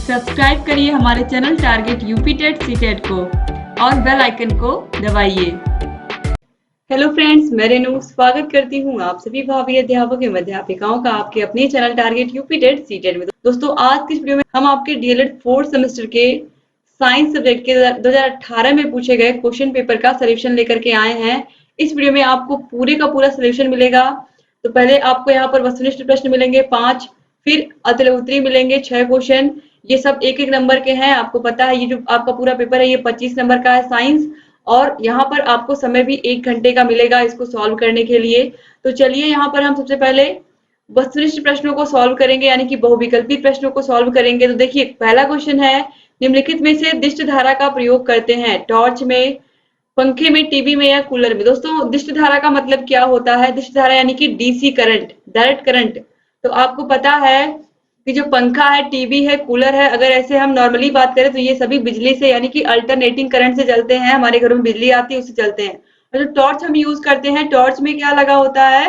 Subscribe करिए हमारे channel target UP TET CTET को और बेल आइकन को दबाइए। हेलो फ्रेंड्स, मैं रेनू स्वागत करती हूँ आप सभी भावी अध्यापक एवं अध्यापिकाओं का आपके अपने channel target UP TET CTET में। दोस्तों, आज की इस वीडियो में हम आपके डीएलएड फोर्थ सेमेस्टर के साइंस सब्जेक्ट के 2018 में पूछे गए क्वेश्चन पेपर का सोल्यूशन लेकर के आए हैं। इस वीडियो में आपको पूरे का पूरा सोल्यूशन मिलेगा। तो पहले आपको यहाँ पर वस्तुनिष्ठ प्रश्न मिलेंगे 5, फिर अतुल उत्तरी मिलेंगे 6 क्वेश्चन। ये सब एक एक नंबर के हैं। आपको पता है ये जो आपका पूरा पेपर है ये 25 नंबर का है साइंस, और यहाँ पर आपको समय भी 1 घंटे का मिलेगा इसको सॉल्व करने के लिए। तो चलिए यहाँ पर हम सबसे पहले वस्तुनिष्ठ प्रश्नों को सॉल्व करेंगे, यानी कि बहुविकल्पी प्रश्नों को सॉल्व करेंगे। तो देखिए, पहला क्वेश्चन है, निम्नलिखित में से दिष्ट धारा का प्रयोग करते हैं टॉर्च में, पंखे में, टीवी में या कूलर में। दोस्तों, दिष्ट धारा का मतलब क्या होता है? दिष्ट धारा यानी कि डीसी करंट, डायरेक्ट करंट। तो आपको पता है कि जो पंखा है, टीवी है, कूलर है, अगर ऐसे हम नॉर्मली बात करें तो ये सभी बिजली से यानी कि अल्टरनेटिंग करंट से चलते हैं। हमारे घरों में बिजली आती है उससे चलते हैं। और जो टॉर्च हम यूज करते हैं, टॉर्च में क्या लगा होता है?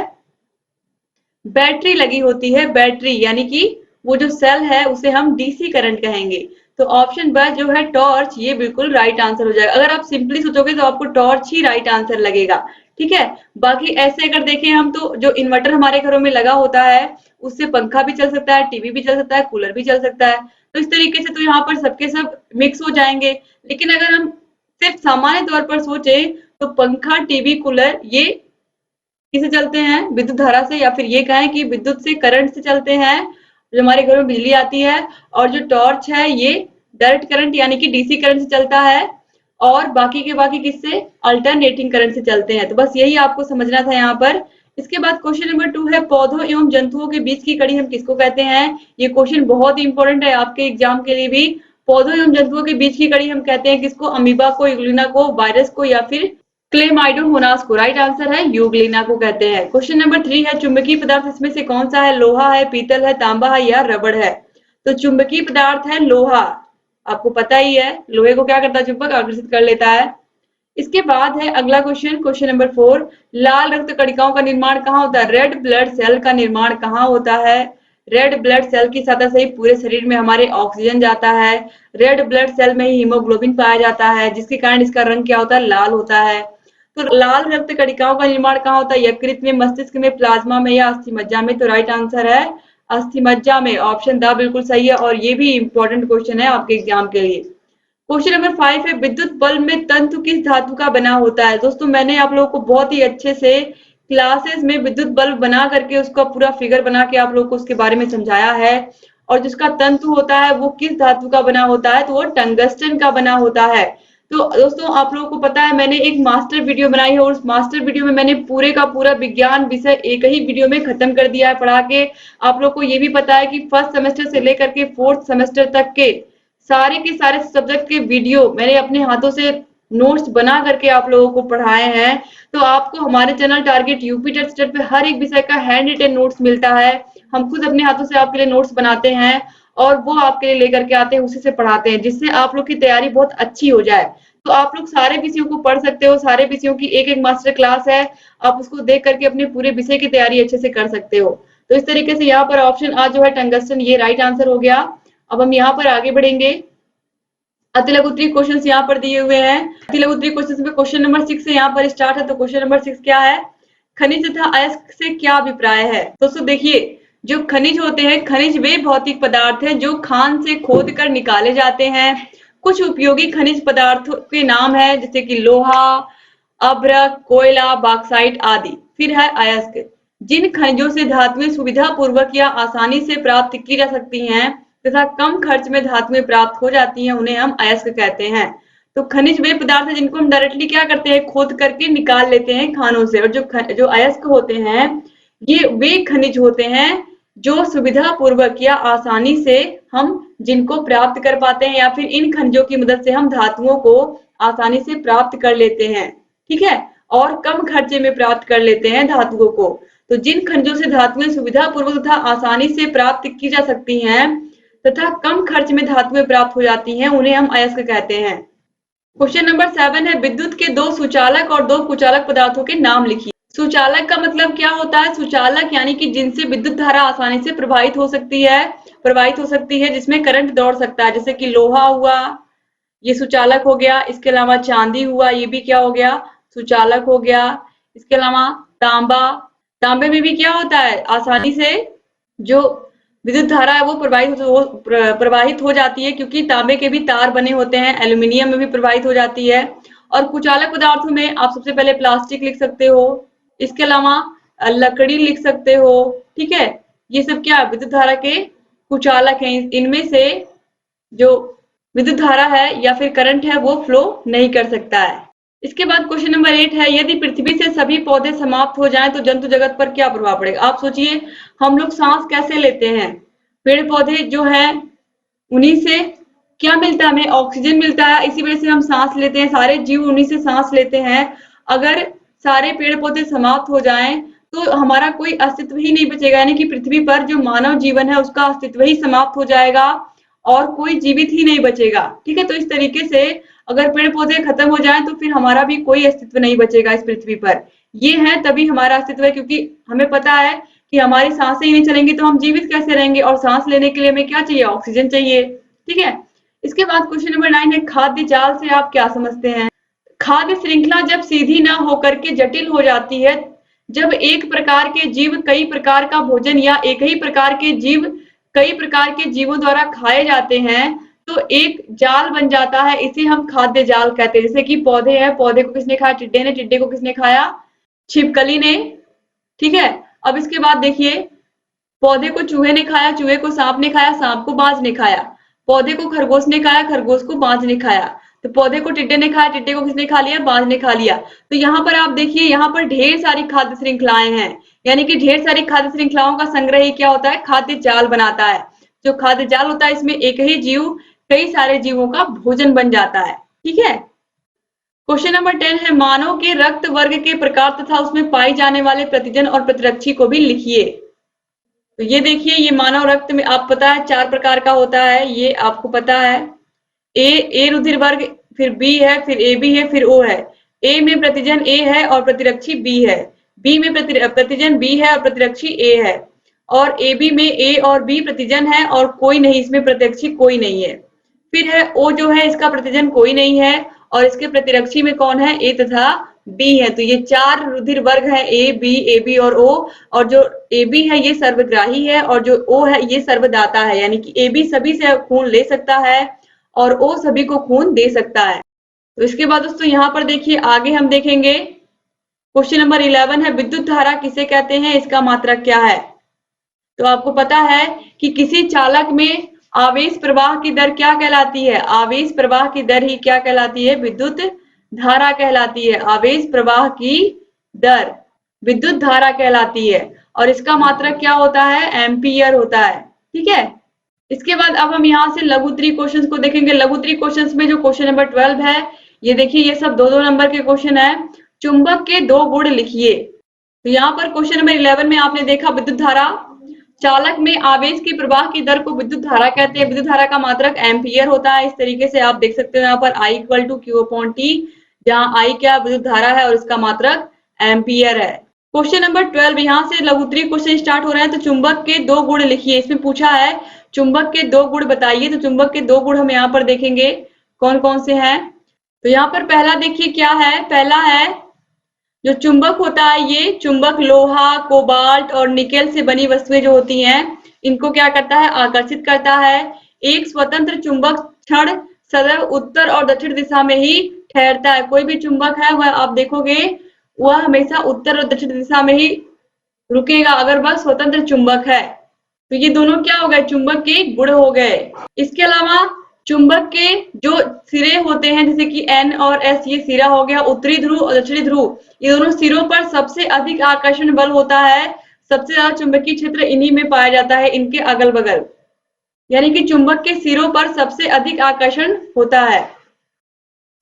बैटरी लगी होती है। बैटरी यानी कि वो जो सेल है उसे हम डीसी करंट कहेंगे। तो ऑप्शन ब जो है टॉर्च, ये बिल्कुल राइट आंसर हो जाएगा। अगर आप सिंपली सोचोगे तो आपको टॉर्च ही राइट आंसर लगेगा। ठीक है। बाकी ऐसे अगर देखें हम तो जो इन्वर्टर हमारे घरों में लगा होता है उससे पंखा भी चल सकता है, टीवी भी चल सकता है, कूलर भी चल सकता है। तो इस तरीके से तो यहाँ पर सबके सब मिक्स हो जाएंगे। लेकिन अगर हम सिर्फ सामान्य तौर पर सोचे तो पंखा, टीवी, कूलर ये किसे चलते हैं? विद्युत धारा से, या फिर ये कहें कि विद्युत से, करंट से चलते हैं। जो हमारे घरों में बिजली आती है। और जो टॉर्च है ये डायरेक्ट करंट यानी कि डीसी करंट से चलता है। और बाकी के बाकी किससे? अल्टरनेटिंग करंट से चलते हैं। तो बस यही आपको समझना था यहाँ पर। इसके बाद क्वेश्चन नंबर 2 है, पौधों एवं जंतुओं के बीच की कड़ी हम किसको कहते हैं? ये क्वेश्चन बहुत ही इंपॉर्टेंट है आपके एग्जाम के लिए भी। पौधों एवं जंतुओं के बीच की कड़ी हम कहते हैं किसको? अमीबा को, यूग्लिना को, वायरस को या फिर क्लेमाइडोमोनास को। राइट आंसर है यूग्लिना को कहते हैं। क्वेश्चन नंबर 3 है, चुंबकीय पदार्थ इसमें से कौन सा है? लोहा है, पीतल है, तांबा है या रबड़ है? तो चुंबकीय पदार्थ है लोहा। आपको पता ही है लोहे को क्या करता है? चुंबक आकर्षित कर लेता है। इसके बाद है अगला क्वेश्चन, क्वेश्चन नंबर 4, लाल रक्त कणिकाओं का निर्माण कहाँ होता है? रेड ब्लड सेल का निर्माण कहाँ होता है? रेड ब्लड सेल की सतह से ही पूरे शरीर में हमारे ऑक्सीजन जाता है। रेड ब्लड सेल में ही हीमोग्लोबिन पाया जाता है, जिसके कारण इसका रंग क्या होता है? लाल होता है। तो लाल रक्त कणिकाओं का निर्माण कहाँ होता है? यकृत में, मस्तिष्क में, प्लाज्मा में या अस्थि मज्जा में? तो राइट आंसर है अस्थि मज्जा में। ऑप्शन द बिल्कुल सही है, और ये भी इंपॉर्टेंट क्वेश्चन है आपके एग्जाम के लिए। क्वेश्चन नंबर 5 है, विद्युत बल्ब में तंतु किस धातु का बना होता है? दोस्तों, मैंने आप लोगों को बहुत ही अच्छे से क्लासेस में विद्युत बल्ब बना करके उसका पूरा फिगर बना के आप लोगों को उसके बारे में समझाया है। और जिसका तंतु होता है वो किस धातु का बना होता है? तो वो टंगस्टन का बना होता है। तो दोस्तों, आप लोगों को पता है मैंने एक मास्टर वीडियो बनाई है, और उस मास्टर वीडियो में मैंने पूरे का पूरा विज्ञान विषय एक ही वीडियो में खत्म कर दिया है पढ़ा के। आप लोग को ये भी पता है कि फर्स्ट सेमेस्टर से लेकर के फोर्थ सेमेस्टर तक के सारे सब्जेक्ट के वीडियो मैंने अपने हाथों से नोट्स बना करके आप लोगों को पढ़ाए हैं। तो आपको हमारे channel target UP TET state पे हर एक विषय का हैंड रिटन नोट्स मिलता है। हम खुद अपने हाथों से आपके लिए नोट्स बनाते हैं और वो आपके लिए लेकर के आते हैं, उसी से पढ़ाते हैं, जिससे आप लोग की तैयारी बहुत अच्छी हो जाए। तो आप लोग सारे विषयों को पढ़ सकते हो। सारे विषयों की एक एक मास्टर क्लास है, आप उसको देख करके अपने पूरे विषय की तैयारी अच्छे से कर सकते हो। तो इस तरीके से यहाँ पर ऑप्शन आ जो है टंगस्टन, ये राइट आंसर हो गया। अब हम यहाँ पर आगे बढ़ेंगे। अति लघु उत्तरीय क्वेश्चंस यहाँ पर दिए हुए हैं। अति लघु उत्तरीय क्वेश्चंस में क्वेश्चन नंबर 6 से यहाँ पर स्टार्ट है। तो क्वेश्चन नंबर 6 क्या है? खनिज तथा अयस्क से क्या अभिप्राय है? दोस्तों देखिए, जो खनिज होते हैं, खनिज वे भौतिक पदार्थ हैं जो खान से खोद कर निकाले जाते हैं। कुछ उपयोगी खनिज पदार्थों के नाम है जैसे कि लोहा, अभ्रक, कोयला, बॉक्साइट आदि। फिर है अयस्क, जिन खनिजों से धातुएं सुविधा पूर्वक या आसानी से प्राप्त की जा सकती हैं तथा कम खर्च में धातुएं प्राप्त हो जाती हैं, उन्हें हम अयस्क कहते हैं। तो खनिज वे पदार्थ है जिनको हम डायरेक्टली क्या करते हैं? खोद करके निकाल लेते हैं खानों से। और जो अयस्क होते हैं ये वे खनिज होते हैं जो सुविधा पूर्वक या आसानी से हम जिनको प्राप्त कर पाते हैं, या फिर इन खनिजों की मदद से हम धातुओं को आसानी से प्राप्त कर लेते हैं। ठीक है, और कम खर्चे में प्राप्त कर लेते हैं धातुओं को। तो जिन खनिजों से धातुएं सुविधा पूर्वक तथा आसानी से प्राप्त की जा सकती हैं तथा कम खर्च में धातुएं प्राप्त हो जाती हैं, उन्हें हम अयस्क कहते हैं। क्वेश्चन नंबर 7 है, विद्युत के 2 सुचालक और 2 कुचालक पदार्थों के नाम लिखिए। सुचालक का मतलब क्या होता है? सुचालक यानी कि जिनसे विद्युत धारा आसानी से प्रवाहित हो सकती है, जिसमें करंट दौड़ सकता है, जैसे कि लोहा हुआ, ये सुचालक हो गया। इसके अलावा चांदी हुआ, ये भी क्या हो गया? सुचालक हो गया। इसके अलावा तांबा, तांबे में भी क्या होता है? आसानी से जो विद्युत धारा है वो प्रवाहित हो जाती है, क्योंकि तांबे के भी तार बने होते हैं। एल्यूमिनियम में भी प्रवाहित हो जाती है। और कुचालक पदार्थों में आप सबसे पहले प्लास्टिक लिख सकते हो। इसके अलावा लकड़ी लिख सकते हो। ठीक है, ये सब क्या विद्युत धारा के कुचालक हैं। इनमें से जो विद्युत धारा है या फिर करंट है वो फ्लो नहीं कर सकता है। इसके बाद क्वेश्चन नंबर 8 है, यदि पृथ्वी से सभी पौधे समाप्त हो जाएं तो जंतु जगत पर क्या प्रभाव पड़ेगा? आप सोचिए, हम लोग सांस कैसे लेते हैं? पेड़ पौधे जो है उन्हीं से क्या मिलता है? हमें ऑक्सीजन मिलता है, इसी वजह से हम सांस लेते हैं। सारे जीव उन्हीं से सांस लेते हैं। अगर सारे पेड़ पौधे समाप्त हो जाएं तो हमारा कोई अस्तित्व ही नहीं बचेगा, यानी कि पृथ्वी पर जो मानव जीवन है उसका अस्तित्व ही समाप्त हो जाएगा और कोई जीवित ही नहीं बचेगा। ठीक है, तो इस तरीके से अगर पेड़ पौधे खत्म हो जाएं तो फिर हमारा भी कोई अस्तित्व नहीं बचेगा इस पृथ्वी पर। ये है तभी हमारा अस्तित्व है, क्योंकि हमें पता है कि हमारी सांसें ही नहीं चलेंगी तो हम जीवित कैसे रहेंगे, और सांस लेने के लिए हमें क्या चाहिए? ऑक्सीजन चाहिए। ठीक है, इसके बाद क्वेश्चन नंबर 9 है, खाद्य जाल से आप क्या समझते हैं? खाद्य श्रृंखला जब सीधी ना होकर के जटिल हो जाती है, जब एक प्रकार के जीव कई प्रकार का भोजन या एक ही प्रकार के जीव कई प्रकार के जीवों द्वारा खाए जाते हैं तो एक जाल बन जाता है, इसे हम खाद्य जाल कहते हैं। जैसे कि पौधे हैं, पौधे को किसने खाया? टिड्डे ने। टिड्डे को किसने खाया? छिपकली ने। ठीक है, अब इसके बाद देखिए, पौधे को चूहे ने खाया, चूहे को सांप ने खाया, सांप को बाज ने खाया। पौधे को खरगोश ने खाया, खरगोश को बाज ने खाया। तो पौधे को टिड्डे ने खाया, टिड्डे को किसने खा लिया? बाज ने खा लिया। तो यहाँ पर आप देखिए, यहाँ पर ढेर सारी खाद्य श्रृंखलाएं हैं, यानी कि ढेर सारी खाद्य श्रृंखलाओं का संग्रह ही क्या होता है? खाद्य जाल बनाता है। जो खाद्य जाल होता है इसमें एक ही जीव कई सारे जीवों का भोजन बन जाता है। ठीक है, क्वेश्चन नंबर 10 है, मानव के रक्त वर्ग के प्रकार तथा उसमें पाई जाने वाले प्रतिजन और प्रतिरक्षी को भी लिखिए। तो ये देखिए, ये मानव रक्त में आप पता है 4 प्रकार का होता है, ये आपको पता है। ए रुधिर वर्ग, फिर बी है, फिर ए बी है, फिर ओ है। ए में प्रतिजन ए है और प्रतिरक्षी बी है। बी में प्रतिजन बी है और प्रतिरक्षी ए है। और ए बी में ए और बी प्रतिजन है और कोई नहीं, इसमें प्रतिरक्षी कोई नहीं है। फिर है ओ जो है, इसका प्रतिजन कोई नहीं है और इसके प्रतिरक्षी में कौन है? ए तथा बी है। तो ये 4 रुधिर वर्ग है, ए बी और ओ। और जो ए बी है ये सर्वग्राही है और जो ओ है ये सर्वदाता है, यानी कि ए बी सभी से खून ले सकता है और ओ सभी को खून दे सकता है। तो इसके बाद दोस्तों यहाँ पर देखिए, आगे हम देखेंगे क्वेश्चन नंबर 11 है, विद्युत धारा किसे कहते हैं? इसका मात्रक क्या है? तो आपको पता है कि किसी चालक में आवेश प्रवाह की दर क्या कहलाती है? आवेश प्रवाह की दर ही क्या कहलाती है? विद्युत धारा कहलाती है। आवेश प्रवाह की दर विद्युत धारा कहलाती है और इसका मात्रक क्या होता है? एम्पियर होता है। ठीक है, इसके बाद अब हम यहाँ से लघुत्तरी क्वेश्चंस को देखेंगे। लघुत्तरी क्वेश्चंस में जो क्वेश्चन नंबर 12 है, ये देखिए, ये सब 2-2 नंबर के क्वेश्चन है। चुंबक के 2 गुण लिखिए। तो यहाँ पर क्वेश्चन नंबर 11 में आपने देखा विद्युत धारा, चालक में आवेश की प्रवाह की दर को विद्युत धारा कहते हैं। विद्युत धारा का मात्रक एम्पियर होता है। इस तरीके से आप देख सकते हो यहाँ पर I = Q/T, जहाँ I क्या विद्युत धारा है और इसका मात्रक एम्पियर है। क्वेश्चन नंबर 12, यहाँ से लघुत्तरी क्वेश्चन स्टार्ट हो रहे हैं। तो चुंबक के 2 गुण लिखिए। इसमें पूछा है चुंबक के 2 गुण बताइए। तो चुंबक के 2 गुण हम यहाँ पर देखेंगे कौन कौन से हैं। तो यहाँ पर पहला देखिए क्या है। पहला है, जो चुंबक होता है, ये चुंबक लोहा, कोबाल्ट और निकेल से बनी वस्तुएं जो होती हैं, इनको क्या करता है? आकर्षित करता है। एक स्वतंत्र चुंबक क्षण सदैव उत्तर और दक्षिण दिशा में ही ठहरता है। कोई भी चुंबक है वह आप देखोगे वह हमेशा उत्तर और दक्षिण दिशा में ही रुकेगा अगर वह स्वतंत्र चुंबक है। तो ये दोनों क्या हो गए? चुंबक के गुण हो गए। इसके अलावा चुंबक के जो सिरे होते हैं, जैसे कि N और S, ये सिरा हो गया। उत्तरी ध्रुव और दक्षिणी ध्रुव, ये दोनों सिरों पर सबसे अधिक आकर्षण बल होता है। सबसे ज्यादा चुंबकीय क्षेत्र इन्हीं में पाया जाता है, इनके अगल बगल, यानी कि चुंबक के सिरों पर सबसे अधिक आकर्षण होता है।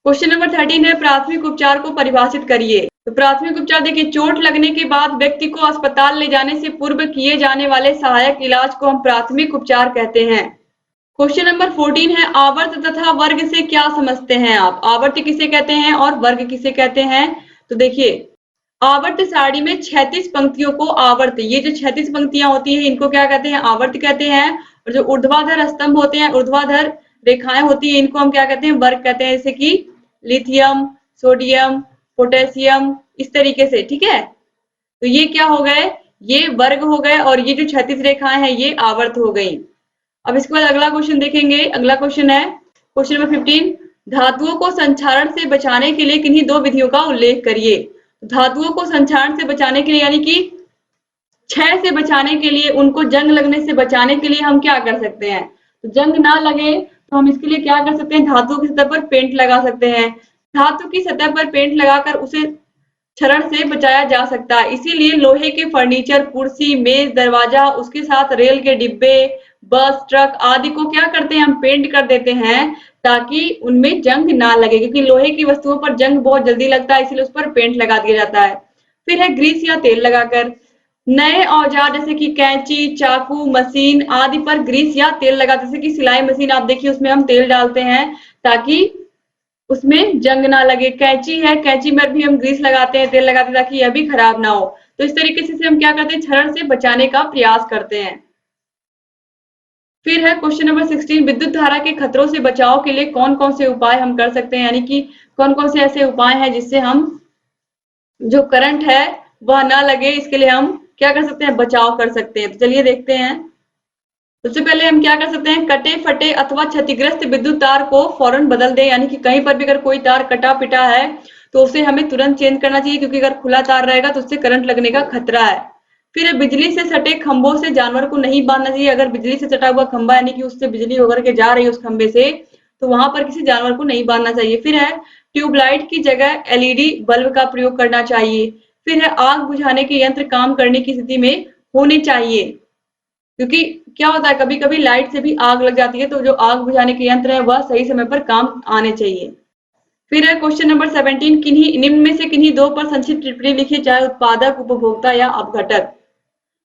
क्वेश्चन नंबर 13 है, प्राथमिक उपचार को परिभाषित करिए। तो प्राथमिक उपचार देखिए, चोट लगने के बाद व्यक्ति को अस्पताल ले जाने से पूर्व किए जाने वाले सहायक इलाज को हम प्राथमिक उपचार कहते हैं। क्वेश्चन नंबर 14 है, आवर्त तथा वर्ग से क्या समझते हैं आप? आवर्त किसे कहते हैं और वर्ग किसे कहते हैं? तो देखिए, आवर्त सारणी में 36 पंक्तियों को आवर्त, ये जो 36 पंक्तियां होती हैं इनको क्या कहते हैं, आवर्त कहते हैं। और जो ऊर्ध्वाधर स्तंभ होते हैं, ऊर्ध्वाधर रेखाएं होती हैं, इनको हम क्या कहते हैं, वर्ग कहते हैं, जैसे कि लिथियम, सोडियम, पोटेशियम, इस तरीके से, ठीक है। तो ये क्या हो गए, ये वर्ग हो गए, और ये जो 36 रेखाएं हैं ये आवर्त हो गई। अब इसके बाद अगला क्वेश्चन देखेंगे। अगला क्वेश्चन है क्वेश्चन नंबर 15, धातुओं को संक्षारण से बचाने के लिए किन्हीं दो विधियों का उल्लेख करिए। धातुओं को संक्षारण से बचाने के लिए यानी कि क्षय से बचाने के लिए, उनको जंग लगने से बचाने के लिए हम क्या कर सकते हैं, तो जंग ना लगे तो हम इसके लिए क्या कर सकते हैं, धातु की सतह पर पेंट लगा सकते हैं। धातु की सतह पर पेंट लगाकर उसे क्षरण से बचाया जा सकता है। इसीलिए लोहे के फर्नीचर, कुर्सी, मेज, दरवाजा, उसके साथ रेल के डिब्बे, बस, ट्रक आदि को क्या करते हैं, हम पेंट कर देते हैं ताकि उनमें जंग ना लगे, क्योंकि लोहे की वस्तुओं पर जंग बहुत जल्दी लगता है, इसलिए उस पर पेंट लगा दिया जाता है। फिर है ग्रीस या तेल लगाकर। नए औजार जैसे कि कैंची, चाकू, मशीन आदि पर ग्रीस या तेल लगा, जैसे कि सिलाई मशीन आप देखिए उसमें हम तेल डालते हैं ताकि उसमें जंग ना लगे। कैंची है, कैंची में भी हम ग्रीस लगाते हैं, तेल लगाते हैं ताकि यह भी खराब ना हो। तो इस तरीके से हम क्या करते हैं, क्षरण से बचाने का प्रयास करते हैं। फिर है क्वेश्चन नंबर 16, विद्युत धारा के खतरों से बचाव के लिए कौन कौन से उपाय हम कर सकते हैं, यानी कि कौन कौन से ऐसे उपाय हैं जिससे हम जो करंट है वह ना लगे, इसके लिए हम क्या कर सकते हैं, बचाव कर सकते हैं। तो चलिए देखते हैं। सबसे पहले हम क्या कर सकते हैं, कटे फटे अथवा क्षतिग्रस्त विद्युत तार को फौरन बदल दें, यानी कि कहीं पर भी अगर कोई तार कटा पिटा है तो उसे हमें तुरंत चेंज करना चाहिए, क्योंकि अगर खुला तार रहेगा तो उससे करंट लगने का खतरा है। फिर बिजली से सटे खंभों से जानवर को नहीं बांधना चाहिए। अगर बिजली से सटा हुआ खंभा यानी कि उससे बिजली होकर के जा रही है उस खंभे से, तो वहां पर किसी जानवर को नहीं बांधना चाहिए। फिर है ट्यूबलाइट की जगह एलईडी बल्ब का प्रयोग करना चाहिए। फिर है आग बुझाने के यंत्र काम करने की स्थिति में होने चाहिए, क्योंकि क्या होता है कभी कभी लाइट से भी आग लग जाती है, तो जो आग बुझाने के यंत्र है वह सही समय पर काम आने चाहिए। फिर है क्वेश्चन नंबर 17, किन्हीं निम्न में से किन्हीं दो पर संक्षिप्त टिप्पणी लिखिए, चाहे उत्पादक, उपभोक्ता या अपघटक।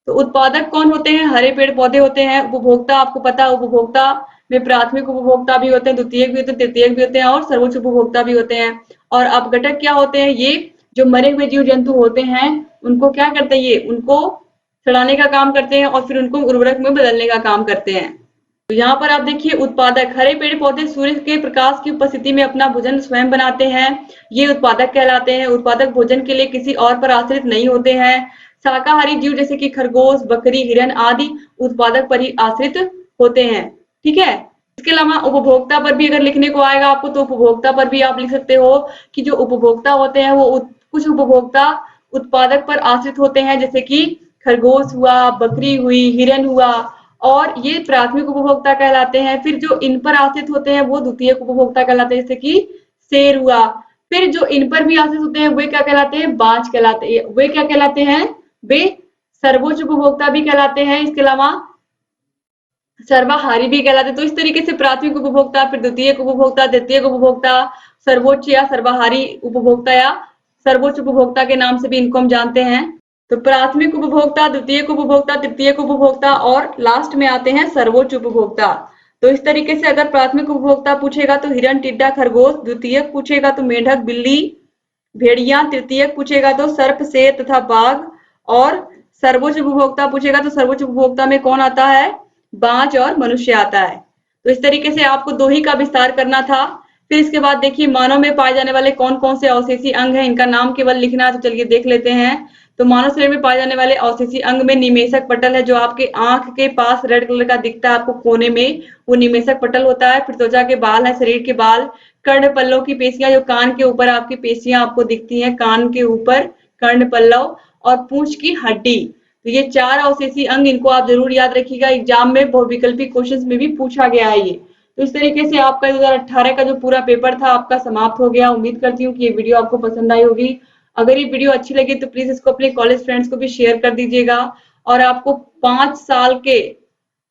तो उत्पादक कौन होते हैं, हरे पेड़ पौधे होते हैं। उपभोक्ता आपको पता है, उपभोक्ता में प्राथमिक उपभोक्ता भी होते हैं, द्वितीयक भी होते हैं, तृतीयक भी होते हैं और सर्वोच्च उपभोक्ता भी होते हैं। और अपघटक क्या होते हैं, ये जो मरे हुए जीव जंतु होते हैं उनको क्या करते हैं, ये उनको सड़ाने का काम करते हैं और फिर उनको उर्वरक में बदलने का काम करते हैं। तो यहाँ पर आप देखिए उत्पादक, हरे पेड़ पौधे सूर्य के प्रकाश की उपस्थिति में अपना भोजन स्वयं बनाते हैं, ये उत्पादक कहलाते हैं। उत्पादक भोजन के लिए किसी और पर आश्रित नहीं होते हैं। शाकाहारी जीव जैसे कि खरगोश, बकरी, हिरन आदि उत्पादक पर ही आश्रित होते हैं, ठीक है। इसके अलावा उपभोक्ता पर भी अगर लिखने को आएगा आपको, तो उपभोक्ता पर भी आप लिख सकते हो कि जो उपभोक्ता होते हैं वो कुछ उपभोक्ता उत्पादक पर आश्रित होते हैं, जैसे कि खरगोश हुआ, बकरी हुई, हिरन हुआ, और ये प्राथमिक उपभोक्ता कहलाते हैं। फिर जो इन पर आश्रित होते हैं वो द्वितीयक उपभोक्ता कहलाते हैं, जैसे कि शेर हुआ। फिर जो इन पर भी आश्रित होते हैं वे क्या कहलाते हैं, बाज कहलाते हैं। वे क्या कहलाते हैं, वे सर्वोच्च उपभोक्ता भी कहलाते हैं। इसके अलावा सर्वाहारी भी कहलाते हैं। तो इस तरीके से प्राथमिक उपभोक्ता, फिर द्वितीयक उपभोक्ता, तृतीयक उपभोक्ता, सर्वोच्च या सर्वाहारी उपभोक्ता या सर्वोच्च उपभोक्ता के नाम से भी इनको हम जानते हैं। तो प्राथमिक उपभोक्ता, द्वितीयक उपभोक्ता, तृतीयक उपभोक्ता और लास्ट में आते हैं सर्वोच्च उपभोक्ता। तो इस तरीके से अगर प्राथमिक उपभोक्ता पूछेगा तो हिरन, टिड्डा, खरगोश, द्वितीयक पूछेगा तो मेढक, बिल्ली, भेड़िया, तृतीयक पूछेगा तो सर्प, शेर तथा बाघ, और सर्वोच्च उपभोक्ता पूछेगा तो सर्वोच्च उपभोक्ता में कौन आता है, बाज और मनुष्य आता है। तो इस तरीके से आपको दो ही का विस्तार करना था। फिर इसके बाद देखिए मानव में पाए जाने वाले कौन कौन से अवशेषी अंग हैं, इनका नाम केवल लिखना है, तो चलिए देख लेते हैं। तो मानव शरीर में पाए जाने वाले अवशेषी अंग में निमेशक पटल है, जो आपके आंख के पास रेड कलर का दिखता है आपको कोने में, वो निमेशक पटल होता है। फिर त्वचा के बाल है, शरीर के बाल, कर्ण पल्लव की पेशियां, जो कान के ऊपर आपकी पेशियां आपको दिखती हैं, कान के ऊपर कर्ण पल्लव, और पूंछ की हड्डी। तो ये चार अवशेषी अंग, इनको आप जरूर याद रखिएगा, एग्जाम में बहुविकल्पी क्वेश्चंस में भी पूछा गया है ये। तो इस तरीके से आपका 2018 का जो पूरा पेपर था आपका समाप्त हो गया। उम्मीद करती हूँ कि ये वीडियो आपको पसंद आई होगी। अगर ये वीडियो अच्छी लगी तो प्लीज इसको अपने कॉलेज फ्रेंड्स को भी शेयर कर दीजिएगा। और आपको 5 साल के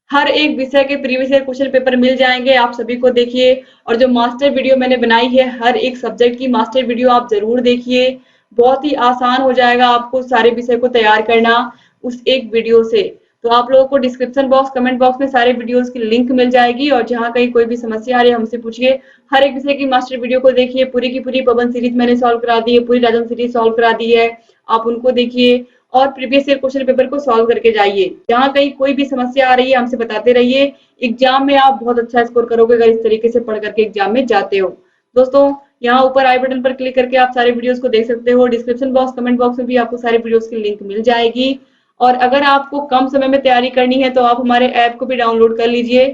हर एक विषय के प्रीवियस ईयर क्वेश्चन पेपर मिल जाएंगे, आप सभी को देखिए। और जो मास्टर वीडियो मैंने बनाई है, हर एक सब्जेक्ट की मास्टर वीडियो आप जरूर देखिए, बहुत ही आसान हो जाएगा आपको सारे विषय को तैयार करना उस एक वीडियो से। तो आप लोगों को डिस्क्रिप्शन बॉक्स, कमेंट बॉक्स में सारे वीडियोस की लिंक मिल जाएगी, और जहां कहीं कोई भी समस्या आ रही है हमसे पूछिए। हर एक विषय की मास्टर वीडियो को देखिए, पूरी की पूरी पवन सीरीज मैंने सॉल्व करा दी है, पूरी राजन सीरीज सॉल्व करा दी है। आप उनको देखिए और प्रीवियस ईयर क्वेश्चन पेपर को सॉल्व करके जाइए। जहाँ कहीं कोई भी समस्या आ रही है हमसे बताते रहिए। एग्जाम में आप बहुत अच्छा स्कोर करोगे अगर इस तरीके से पढ़ करके एग्जाम में जाते हो। दोस्तों, यहाँ ऊपर आई बटन पर क्लिक करके आप सारे वीडियोस को देख सकते हो। डिस्क्रिप्शन बॉक्स, कमेंट बॉक्स में भी आपको सारे वीडियोस की लिंक मिल जाएगी। और अगर आपको कम समय में तैयारी करनी है तो आप हमारे ऐप को भी डाउनलोड कर लीजिए।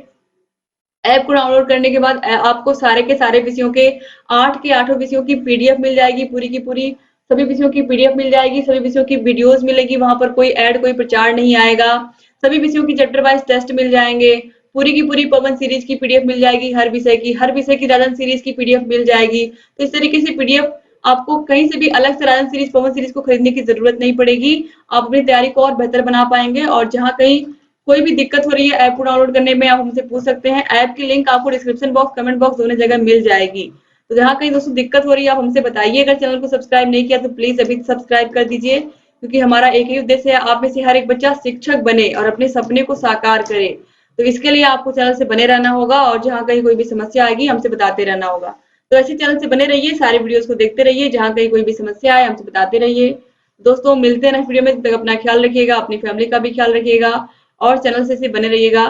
ऐप को डाउनलोड करने के बाद आपको सारे के सारे विषयों के 8 के 8 विषयों की पीडीएफ मिल जाएगी। पूरी की पूरी सभी विषयों की पीडीएफ मिल जाएगी। सभी विषयों की वीडियोस मिलेगी। वहां पर कोई ऐड, कोई प्रचार नहीं आएगा। सभी विषयों की चैप्टर वाइज टेस्ट मिल जाएंगे। पूरी की पूरी पवन सीरीज की पीडीएफ मिल जाएगी। हर विषय की राजन सीरीज की पीडीएफ मिल जाएगी। तो इस तरीके से पीडीएफ आपको कहीं से भी अलग से राजन सीरीज, पवन सीरीज को खरीदने की जरूरत नहीं पड़ेगी। आप अपनी तैयारी को और बेहतर बना पाएंगे। और जहां कहीं कोई भी दिक्कत हो रही है ऐप को डाउनलोड करने में, आप हमसे पूछ सकते हैं। ऐप की लिंक आपको डिस्क्रिप्शन बॉक्स, कमेंट बॉक्स दोनों जगह मिल जाएगी। तो जहाँ कहीं दोस्तों दिक्कत हो रही है आप हमसे बताइए। अगर चैनल को सब्सक्राइब नहीं किया तो प्लीज अभी सब्सक्राइब कर दीजिए, क्योंकि हमारा एक ही उद्देश्य है, आप में से हर एक बच्चा शिक्षक बने और अपने सपने को साकार करे। तो इसके लिए आपको चैनल से बने रहना होगा और जहाँ कहीं कोई भी समस्या आएगी हमसे बताते रहना होगा। तो ऐसे चैनल से बने रहिए, सारे वीडियोस को देखते रहिए। जहाँ कहीं कोई भी समस्या आए हमसे बताते रहिए। दोस्तों, मिलते हैं नेक्स्ट वीडियो में। तब तक अपना ख्याल रखिएगा, अपनी फैमिली का भी ख्याल रखिएगा और चैनल से बने रहिएगा।